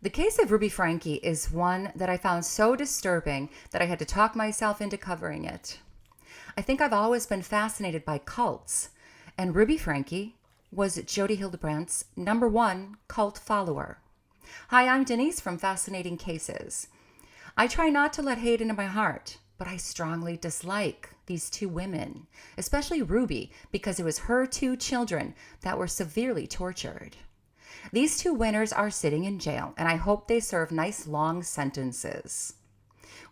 The case of Ruby Franke is one that I found so disturbing that I had to talk myself into covering it. I think I've always been fascinated by cults, and Ruby Franke was Jodi Hildebrandt's #1 cult follower. Hi, I'm Denise from Fascinating Cases. I try not to let hate into my heart, but I strongly dislike these two women, especially Ruby, because it was her two children that were severely tortured. These two winners are sitting in jail, and I hope they serve nice long sentences.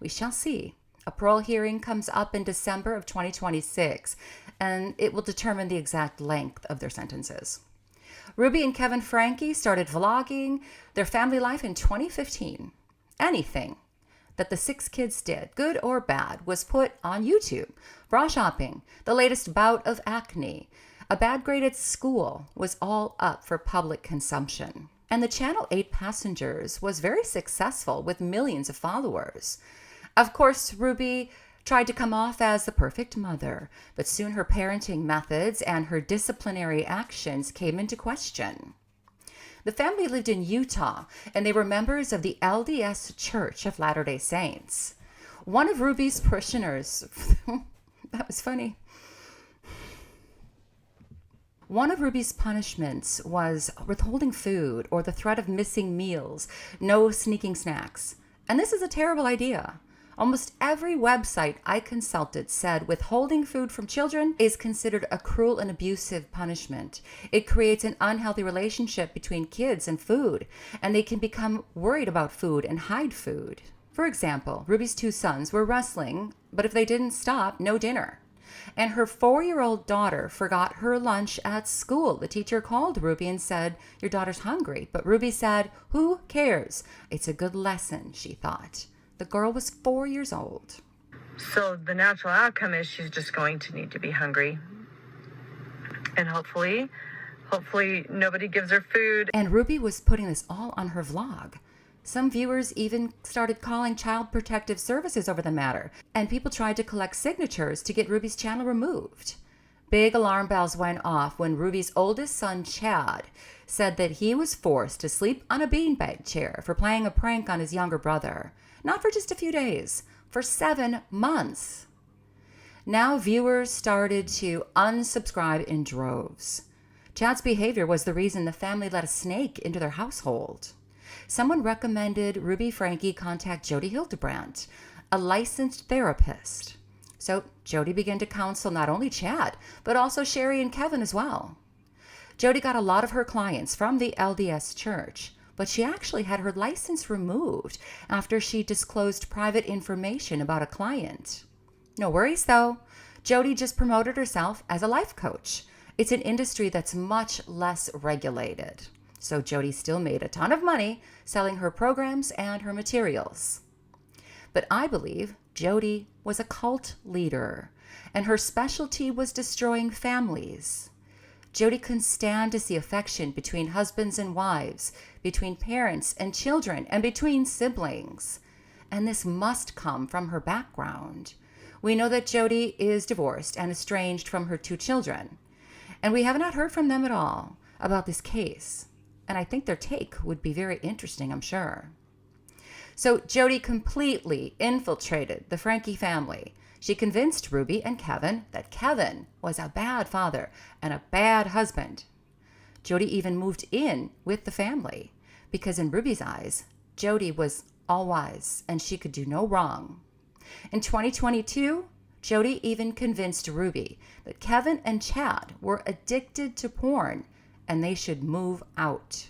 We shall see. A parole hearing comes up in December of 2026, and it will determine the exact length of their sentences. Ruby and Kevin Franke started vlogging their family life in 2015. Anything that the 6 kids did, good or bad, was put on YouTube. Bra shopping, the latest bout of acne, a bad grade at school was all up for public consumption. And the Channel 8 Passengers was very successful with millions of followers. Of course, Ruby tried to come off as the perfect mother, but soon her parenting methods and her disciplinary actions came into question. The family lived in Utah, and they were members of the LDS Church of Latter-day Saints. One of Ruby's parishioners, that was funny. One of Ruby's punishments was withholding food or the threat of missing meals, no sneaking snacks. And this is a terrible idea. Almost every website I consulted said withholding food from children is considered a cruel and abusive punishment. It creates an unhealthy relationship between kids and food, and they can become worried about food and hide food. For example, Ruby's 2 sons were wrestling, but if they didn't stop, no dinner. And her 4-year-old daughter forgot her lunch at school. The teacher called Ruby and said, "Your daughter's hungry." But Ruby said, "Who cares? It's a good lesson," she thought. The girl was 4 years old. So the natural outcome is she's just going to need to be hungry. And hopefully nobody gives her food. And Ruby was putting this all on her vlog. Some viewers even started calling Child Protective Services over the matter, and people tried to collect signatures to get Ruby's channel removed. Big alarm bells went off when Ruby's oldest son, Chad, said that he was forced to sleep on a beanbag chair for playing a prank on his younger brother. Not for just a few days, for 7 months. Now viewers started to unsubscribe in droves. Chad's behavior was the reason the family let a snake into their household. Someone recommended Ruby Franke contact Jodi Hildebrandt, a licensed therapist. So Jodi began to counsel not only Chad, but also Sherry and Kevin as well. Jodi got a lot of her clients from the LDS Church, but she actually had her license removed after she disclosed private information about a client. No worries though. Jodi just promoted herself as a life coach. It's an industry that's much less regulated. So Jodi still made a ton of money selling her programs and her materials. But I believe Jodi was a cult leader, and her specialty was destroying families. Jodi couldn't stand to see affection between husbands and wives, between parents and children, and between siblings. And this must come from her background. We know that Jodi is divorced and estranged from her 2 children. And we have not heard from them at all about this case. And I think their take would be very interesting, I'm sure. So Jodi completely infiltrated the Franke family. She convinced Ruby and Kevin that Kevin was a bad father and a bad husband. Jodi even moved in with the family because in Ruby's eyes, Jodi was all-wise and she could do no wrong. In 2022, Jodi even convinced Ruby that Kevin and Chad were addicted to porn and they should move out.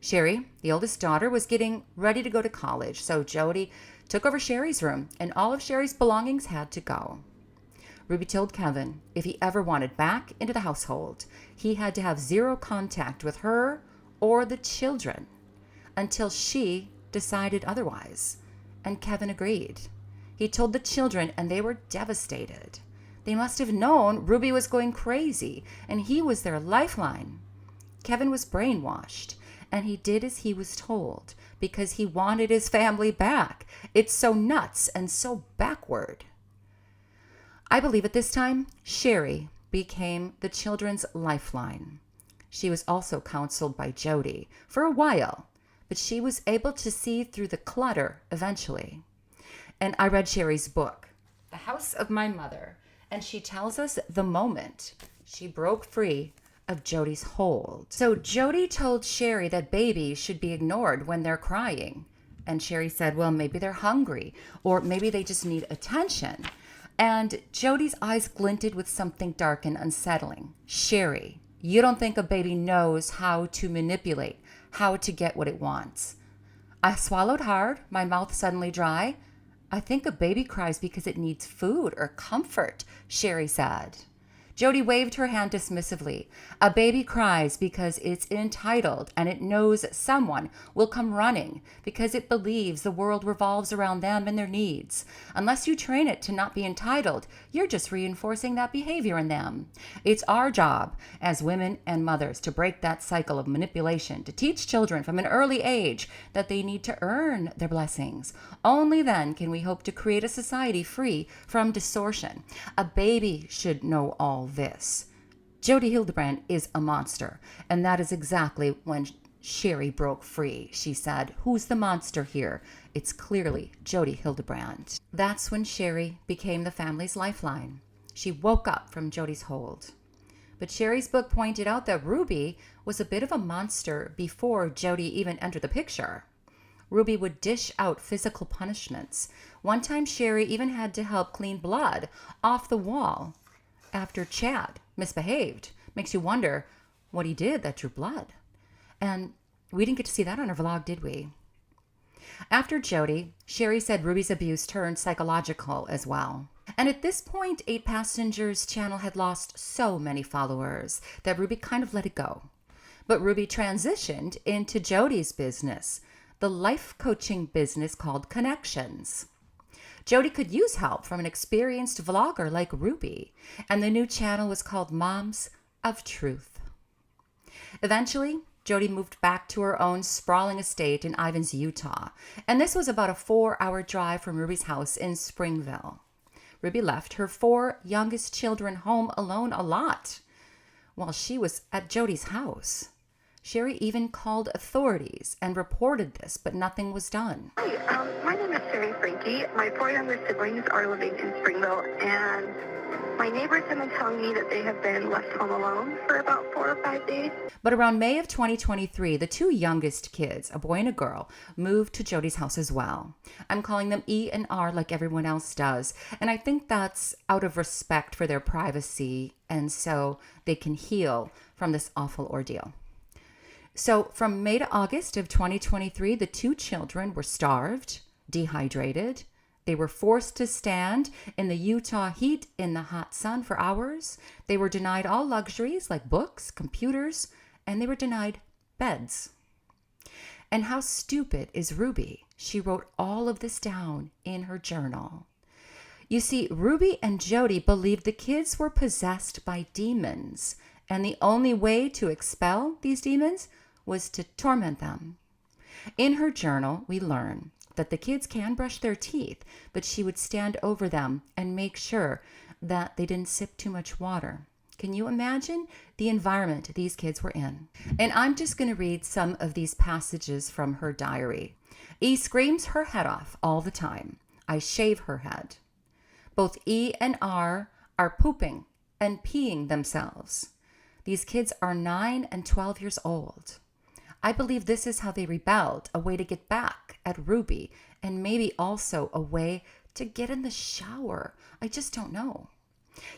Sherry, the oldest daughter, was getting ready to go to college, so Jodi took over Sherry's room, and all of Sherry's belongings had to go. Ruby told Kevin if he ever wanted back into the household, he had to have 0 contact with her or the children until she decided otherwise. And Kevin agreed. He told the children, and they were devastated. They must have known Ruby was going crazy, and he was their lifeline. Kevin was brainwashed, and he did as he was told because he wanted his family back. It's so nuts and so backward. I believe at this time, Sherry became the children's lifeline. She was also counseled by Jodi for a while, but she was able to see through the clutter eventually. And I read Sherry's book, The House of My Mother, and she tells us the moment she broke free of Jodi's hold. So Jodi told Sherry that babies should be ignored when they're crying. And Sherry said, well, maybe they're hungry, or maybe they just need attention. And Jodi's eyes glinted with something dark and unsettling. Sherry, you don't think a baby knows how to manipulate, how to get what it wants. I swallowed hard, my mouth suddenly dry. I think a baby cries because it needs food or comfort, Sherry said. Jodi waved her hand dismissively. A baby cries because it's entitled and it knows someone will come running because it believes the world revolves around them and their needs. Unless you train it to not be entitled, you're just reinforcing that behavior in them. It's our job as women and mothers to break that cycle of manipulation, to teach children from an early age that they need to earn their blessings. Only then can we hope to create a society free from distortion. A baby should know all this. Jodi Hildebrandt is a monster, and that is exactly when Sherry broke free. She said, who's the monster here? It's clearly Jodi Hildebrandt. That's when Sherry became the family's lifeline. She woke up from Jodi's hold. But Sherry's book pointed out that Ruby was a bit of a monster before Jodi even entered the picture. Ruby would dish out physical punishments. One time Sherry even had to help clean blood off the wall after Chad misbehaved. Makes you wonder what he did that drew blood. And we didn't get to see that on her vlog, did we? After Jodi, Sherry said Ruby's abuse turned psychological as well. And at this point, 8 Passengers channel had lost so many followers that Ruby kind of let it go. But Ruby transitioned into Jodi's business, the life coaching business called Connections. Jodi could use help from an experienced vlogger like Ruby, and the new channel was called Moms of Truth. Eventually, Jodi moved back to her own sprawling estate in Ivins, Utah, and this was about a 4-hour drive from Ruby's house in Springville. Ruby left her 4 youngest children home alone a lot while she was at Jodi's house. Sherry even called authorities and reported this, but nothing was done. Hi, my name is Franke. My 4 younger siblings are living in Springville, and my neighbors have been telling me that they have been left home alone for about 4 or 5 days. But around May of 2023, the 2 youngest kids, a boy and a girl, moved to Jodi's house as well. I'm calling them E and R like everyone else does, and I think that's out of respect for their privacy, and so they can heal from this awful ordeal. So from May to August of 2023, the 2 children were starved, dehydrated. They were forced to stand in the Utah heat in the hot sun for hours. They were denied all luxuries like books, computers, and they were denied beds. And how stupid is Ruby? She wrote all of this down in her journal. You see, Ruby and Jodi believed the kids were possessed by demons, and the only way to expel these demons was to torment them. In her journal, we learn that the kids can brush their teeth, but she would stand over them and make sure that they didn't sip too much water. Can you imagine the environment these kids were in? And I'm just going to read some of these passages from her diary. E screams her head off all the time. I shave her head. Both E and R are pooping and peeing themselves. These kids are 9 and 12 years old. I believe this is how they rebelled, a way to get back at Ruby, and maybe also a way to get in the shower. I just don't know.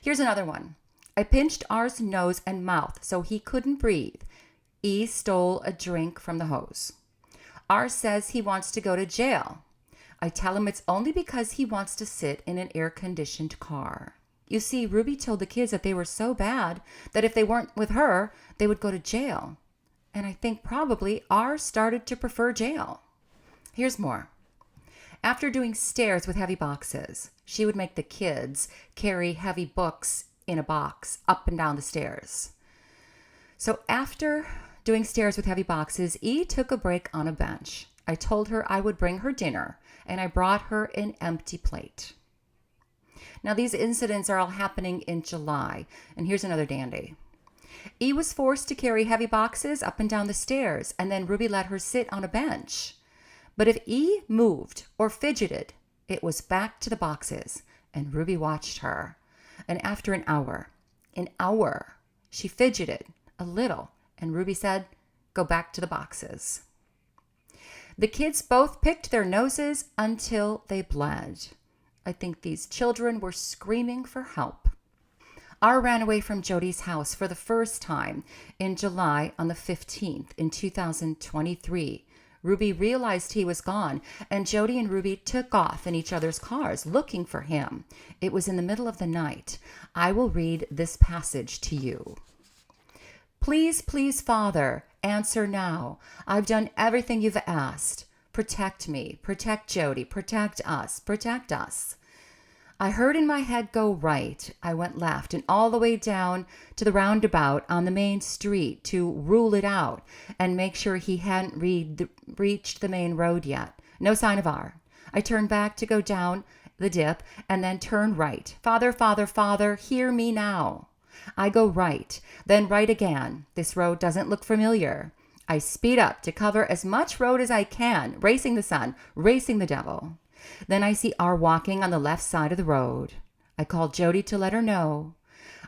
Here's another one. I pinched R's nose and mouth so he couldn't breathe. E stole a drink from the hose. R says he wants to go to jail. I tell him it's only because he wants to sit in an air-conditioned car. You see, Ruby told the kids that they were so bad that if they weren't with her, they would go to jail. And I think probably R started to prefer jail. Here's more. After doing stairs with heavy boxes, she would make the kids carry heavy books in a box up and down the stairs. So after doing stairs with heavy boxes, E took a break on a bench. I told her I would bring her dinner, and I brought her an empty plate. Now, these incidents are all happening in July, and here's another dandy. E was forced to carry heavy boxes up and down the stairs, and then Ruby let her sit on a bench. But if E moved or fidgeted, it was back to the boxes, and Ruby watched her. And after an hour, she fidgeted a little, and Ruby said, "Go back to the boxes." The kids both picked their noses until they bled. I think these children were screaming for help. R ran away from Jodi's house for the first time in July on the 15th in 2023. Ruby realized he was gone, and Jodi and Ruby took off in each other's cars looking for him. It was in the middle of the night. I will read this passage to you. "Please, please, Father, answer now. I've done everything you've asked. Protect me, protect Jodi, protect us, protect us." I heard in my head go right. I went left and all the way down to the roundabout on the main street to rule it out and make sure he hadn't reached the main road yet. No sign of R. I turned back to go down the dip and then turn right. "Father, Father, Father, hear me now." I go right, then right again. This road doesn't look familiar. I speed up to cover as much road as I can, racing the sun, racing the devil. Then I see R walking on the left side of the road. I call Jodi to let her know.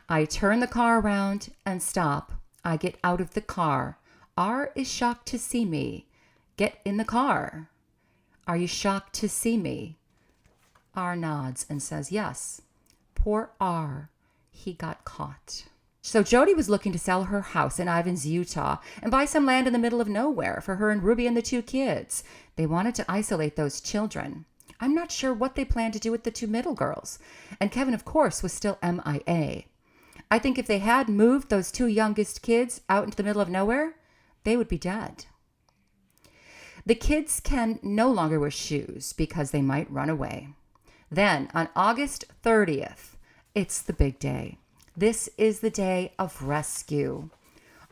I turn the car around and stop. I get out of the car. R is shocked to see me. "Get in the car." "Are you shocked to see me?" R nods and says yes. Poor R. He got caught. So Jodi was looking to sell her house in Ivins, Utah, and buy some land in the middle of nowhere for her and Ruby and the 2 kids. They wanted to isolate those children. I'm not sure what they planned to do with the 2 middle girls. And Kevin, of course, was still MIA. I think if they had moved those 2 youngest kids out into the middle of nowhere, they would be dead. The kids can no longer wear shoes because they might run away. Then, on August 30th, it's the big day. This is the day of rescue.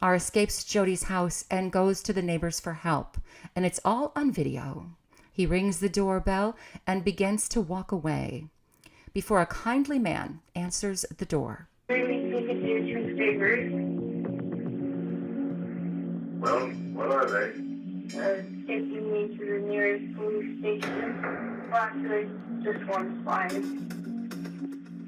R escapes Jodi's house and goes to the neighbors for help, and it's all on video. He rings the doorbell and begins to walk away before a kindly man answers the door. Really looking to do 2 favors. Well, what are they? Taking me to the nearest police station. Well, actually, just one's fine.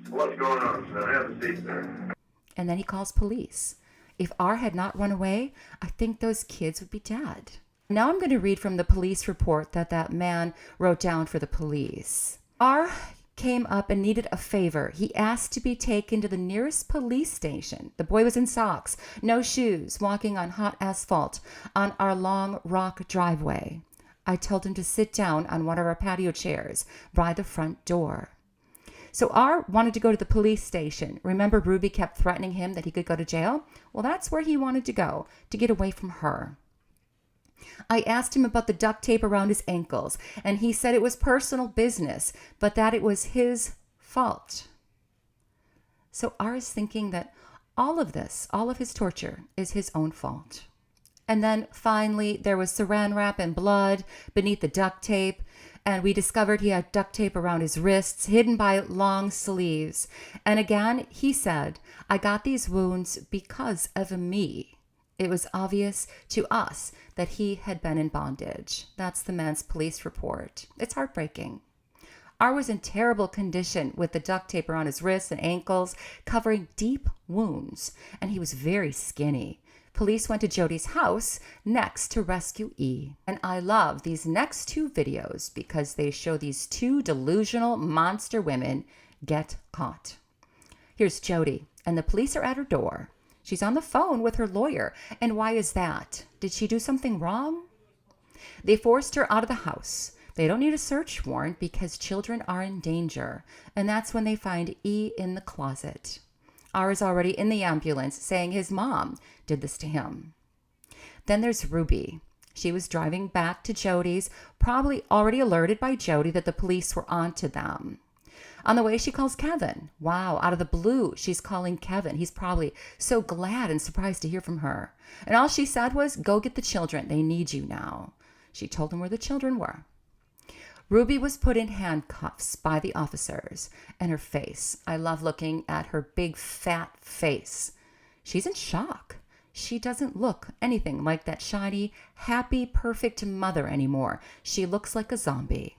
What's going on, son? Have a seat there. And then he calls police. If R had not run away, I think those kids would be dead. Now I'm going to read from the police report that man wrote down for the police. R came up and needed a favor. He asked to be taken to the nearest police station. The boy was in socks, no shoes, walking on hot asphalt on our long rock driveway. I told him to sit down on one of our patio chairs by the front door. So R wanted to go to the police station. Remember, Ruby kept threatening him that he could go to jail? Well, that's where he wanted to go, to get away from her. I asked him about the duct tape around his ankles, and he said it was personal business, but that it was his fault. So R is thinking that all of this, all of his torture, is his own fault. And then finally, there was saran wrap and blood beneath the duct tape, and we discovered he had duct tape around his wrists, hidden by long sleeves. And again, he said, "I got these wounds because of me." It was obvious to us that he had been in bondage. That's the man's police report. It's heartbreaking. R was in terrible condition with the duct tape around his wrists and ankles, covering deep wounds, and he was very skinny. Police went to Jodi's house next to rescue E. And I love these next 2 videos because they show these 2 delusional monster women get caught. Here's Jodi, and the police are at her door. She's on the phone with her lawyer. And why is that? Did she do something wrong? They forced her out of the house. They don't need a search warrant because children are in danger. And that's when they find E in the closet. R is already in the ambulance saying his mom did this to him. Then there's Ruby. She was driving back to Jodi's, probably already alerted by Jodi that the police were onto them. On the way, she calls Kevin. Wow, out of the blue, she's calling Kevin. He's probably so glad and surprised to hear from her. And all she said was, "Go get the children. They need you now." She told him where the children were. Ruby was put in handcuffs by the officers, and her face. I love looking at her big, fat face. She's in shock. She doesn't look anything like that shiny, happy, perfect mother anymore. She looks like a zombie.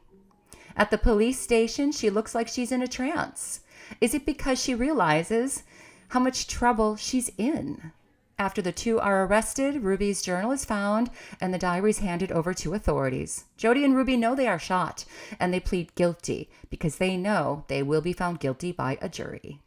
At the police station, she looks like she's in a trance. Is it because she realizes how much trouble she's in? After the two are arrested, Ruby's journal is found and the diaries handed over to authorities. Jodi and Ruby know they are shot, and they plead guilty because they know they will be found guilty by a jury.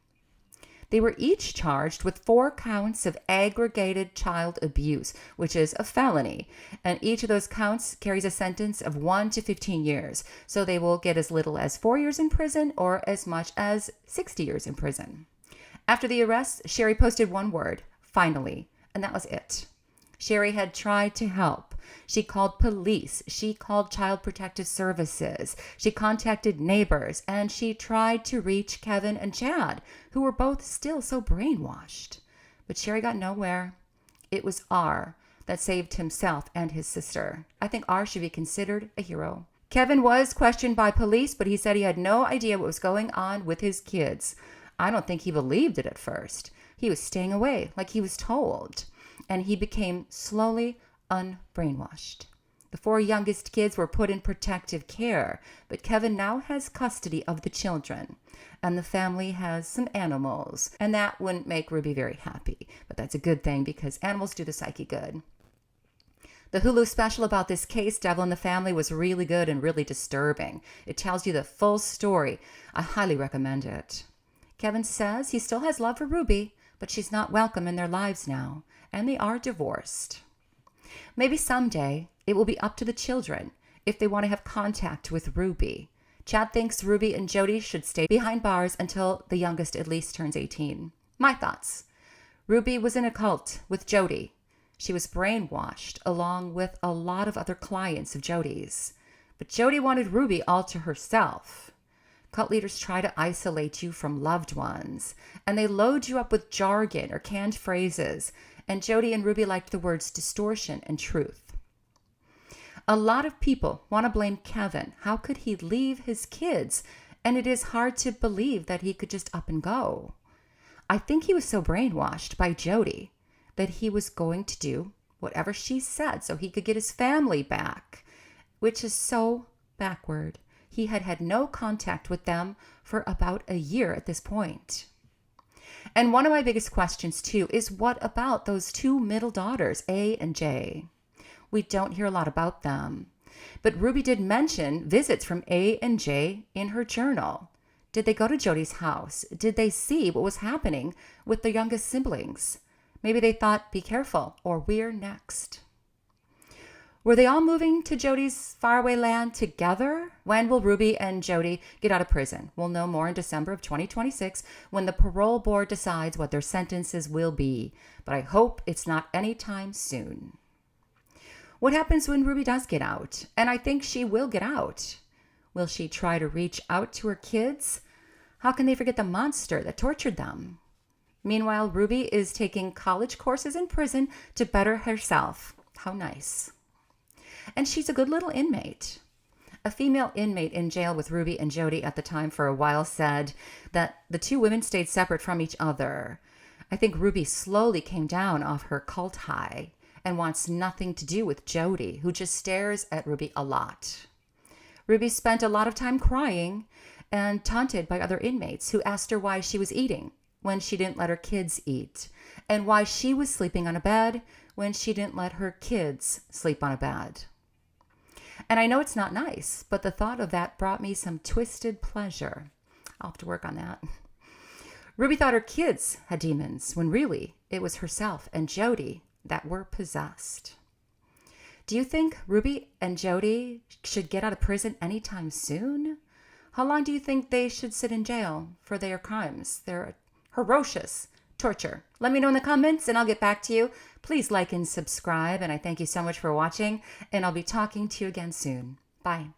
They were each charged with 4 counts of aggravated child abuse, which is a felony, and each of those counts carries a sentence of 1 to 15 years, so they will get as little as 4 years in prison or as much as 60 years in prison. After the arrest, Sherry posted one word, finally, and that was it. Sherry had tried to help. She called police. She called Child Protective Services. She contacted neighbors, and she tried to reach Kevin and Chad, who were both still so brainwashed. But Sherry got nowhere. It was R that saved himself and his sister. I think R should be considered a hero. Kevin was questioned by police, but he said he had no idea what was going on with his kids. I don't think he believed it at first. He was staying away like he was told, and he became slowly unbrainwashed. The 4 youngest kids were put in protective care, but Kevin now has custody of the children, and the family has some animals, and that wouldn't make Ruby very happy, but that's a good thing because animals do the psyche good. The Hulu special about this case, Devil in the Family, was really good and really disturbing. It tells you the full story. I highly recommend it. Kevin says he still has love for Ruby, but she's not welcome in their lives now, and they are divorced. Maybe someday it will be up to the children if they want to have contact with Ruby. Chad thinks Ruby and Jodi should stay behind bars until the youngest at least turns 18. My thoughts. Ruby was in a cult with Jodi. She was brainwashed along with a lot of other clients of Jodi's. But Jodi wanted Ruby all to herself. Cult leaders try to isolate you from loved ones, and they load you up with jargon or canned phrases, and Jodi and Ruby liked the words distortion and truth. A lot of people want to blame Kevin. How could he leave his kids? And it is hard to believe that he could just up and go. I think he was so brainwashed by Jodi that he was going to do whatever she said so he could get his family back, which is so backward. He had had no contact with them for about a year at this point. And one of my biggest questions, too, is what about those 2 middle daughters, A and J? We don't hear a lot about them. But Ruby did mention visits from A and J in her journal. Did they go to Jodi's house? Did they see what was happening with the youngest siblings? Maybe they thought, be careful, or we're next. Were they all moving to Jodi's faraway land together? When will Ruby and Jodi get out of prison? We'll know more in December of 2026 when the parole board decides what their sentences will be. But I hope it's not anytime soon. What happens when Ruby does get out? And I think she will get out. Will she try to reach out to her kids? How can they forget the monster that tortured them? Meanwhile, Ruby is taking college courses in prison to better herself. How nice. And she's a good little inmate. A female inmate in jail with Ruby and Jodi at the time for a while said that the 2 women stayed separate from each other. I think Ruby slowly came down off her cult high and wants nothing to do with Jodi, who just stares at Ruby a lot. Ruby spent a lot of time crying and taunted by other inmates who asked her why she was eating when she didn't let her kids eat, and why she was sleeping on a bed when she didn't let her kids sleep on a bed. And I know it's not nice, but the thought of that brought me some twisted pleasure. I'll have to work on that. Ruby thought her kids had demons, when really it was herself and Jodi that were possessed. Do you think Ruby and Jodi should get out of prison anytime soon? How long do you think they should sit in jail for their crimes, their atrocious torture? Let me know in the comments and I'll get back to you. Please like and subscribe, and I thank you so much for watching, and I'll be talking to you again soon. Bye.